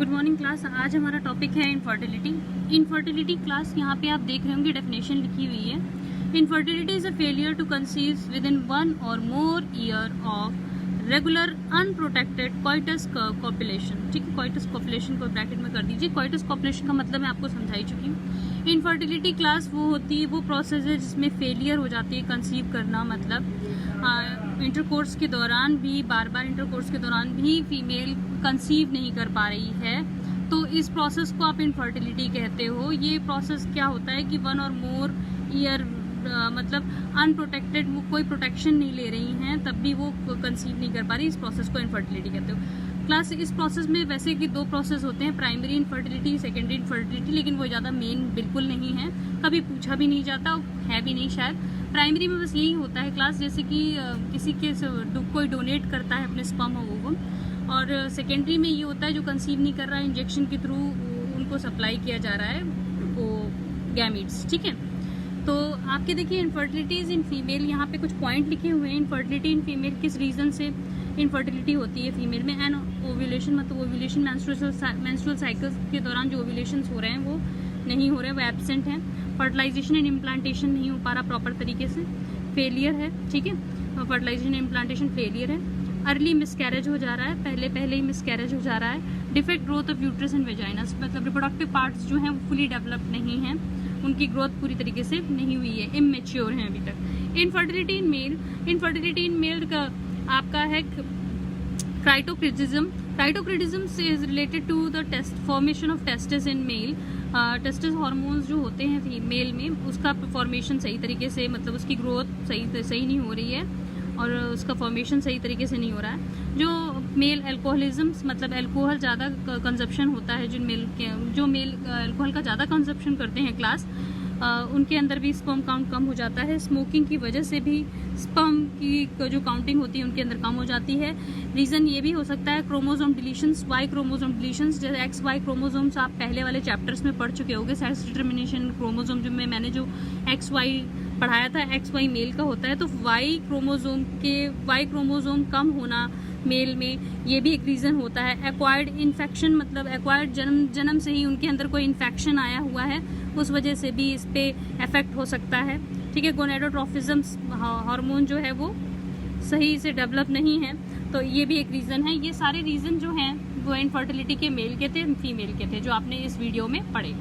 Good morning class. आज हमारा topic है इनफर्टिलिटी। इनफर्टिलिटी क्लास यहाँ पे आप देख रहे होंगे डेफिनेशन लिखी हुई है। Infertility is a failure to conceive within 1 or more year of regular unprotected coitus copulation. ठीक है, कॉइटस कॉपुलेशन को ब्रैकेट में कर दीजिए। कॉइटस कॉपुलेशन का मतलब मैं आपको समझाई चुकी हूँ। इनफर्टिलिटी क्लास वो होती है, वो प्रोसेस है जिसमें फेलियर हो जाती है कंसीव करना, मतलब इंटरकोर्स के दौरान भी, बार बार इंटरकोर्स के दौरान भी फीमेल कंसीव नहीं कर पा रही है, तो इस प्रोसेस को आप इनफर्टिलिटी कहते हो। ये प्रोसेस क्या होता है कि 1 or more ईयर मतलब अनप्रोटेक्टेड, वो कोई प्रोटेक्शन नहीं ले रही हैं तब भी वो कंसीव नहीं कर पा रही, इस प्रोसेस को इनफर्टिलिटी कहते हो। क्लास इस प्रोसेस में वैसे कि 2 प्रोसेस होते हैं, प्राइमरी इनफर्टिलिटी, सेकेंडरी इनफर्टिलिटी, लेकिन वो ज़्यादा मेन बिल्कुल नहीं है, कभी पूछा भी नहीं जाता, है भी नहीं शायद। प्राइमरी में बस यही होता है क्लास, जैसे कि किसी के कोई डोनेट करता है अपने स्पर्म और ओवम, और सेकेंडरी में ये होता है जो कंसीव नहीं कर रहा है, इंजेक्शन के थ्रू उनको सप्लाई किया जा रहा है वो गैमीट्स। ठीक है, तो आपके देखिए इनफर्टिलिटीज इन फीमेल, यहाँ पे कुछ पॉइंट लिखे हुए हैं। इनफर्टिलिटी इन फीमेल किस रीज़न से इनफर्टिलिटी होती है फीमेल में? एंड ओव्यूलेशन, मतलब ओव्यूलेशन मेंस्ट्रुअल साइकिल के दौरान जो ओव्यूलेशन हो रहे हैं वो नहीं हो रहे, वो एब्सेंट हैं। फर्टिलाइजेशन एंड इम्प्लांटेशन नहीं हो पा रहा प्रॉपर तरीके से, फेलियर है। ठीक है, फर्टिलाइजेशन एंड इम्प्लांटेशन फेलियर है। अर्ली मिसकैरेज हो जा रहा है, पहले ही मिसकैरेज हो जा रहा है। Defect growth of uterus and vaginal, मतलब रिप्रोडक्टिव पार्ट्स जो हैं वो फुली डेवलप्ड नहीं हैं, उनकी ग्रोथ पूरी तरीके से नहीं हुई है, इमेच्योर हैं अभी तक। Infertility in male, infertility in male का आपका है cryptorchidism. Cryptorchidism is related to the formation of testis in male. Testis hormones जो होते हैं फीमेल में, उसका फॉर्मेशन सही तरीके से, मतलब उसकी ग्रोथ सही नहीं हो रही है और उसका फॉर्मेशन सही तरीके से नहीं हो रहा है। जो मेल एल्कोहलिज्म, मतलब अल्कोहल ज़्यादा कंजप्शन होता है, जो मेल अल्कोहल का ज़्यादा कंजप्शन करते हैं क्लास, उनके अंदर भी स्पर्म काउंट कम हो जाता है। स्मोकिंग की वजह से भी स्पर्म की जो काउंटिंग होती है उनके अंदर कम हो जाती है। रीज़न ये भी हो सकता है chromosome deletions, Y chromosome deletions, जैसे एक्स वाई क्रोमोसोम्स आप पहले वाले चैप्टर्स में पढ़ चुके होंगे। सेक्स डिटर्मिनेशन क्रोमोसोम जो मैंने जो एक्स वाई पढ़ाया था, एक्स वाई मेल का होता है, तो वाई क्रोमोसोम कम होना मेल में, ये भी एक रीज़न होता है। एक्वायर्ड इन्फेक्शन, मतलब एक्वायर्ड जन्म से ही उनके अंदर कोई इन्फेक्शन आया हुआ है, उस वजह से भी इस पे इफेक्ट हो सकता है। ठीक है, गोनेडोट्रोफिज्म हार्मोन जो है वो सही से डेवलप नहीं है, तो ये भी एक रीज़न है। ये सारे रीज़न जो हैं वो इनफर्टिलिटी के मेल के थे, फीमेल के थे, जो आपने इस वीडियो में पढ़े।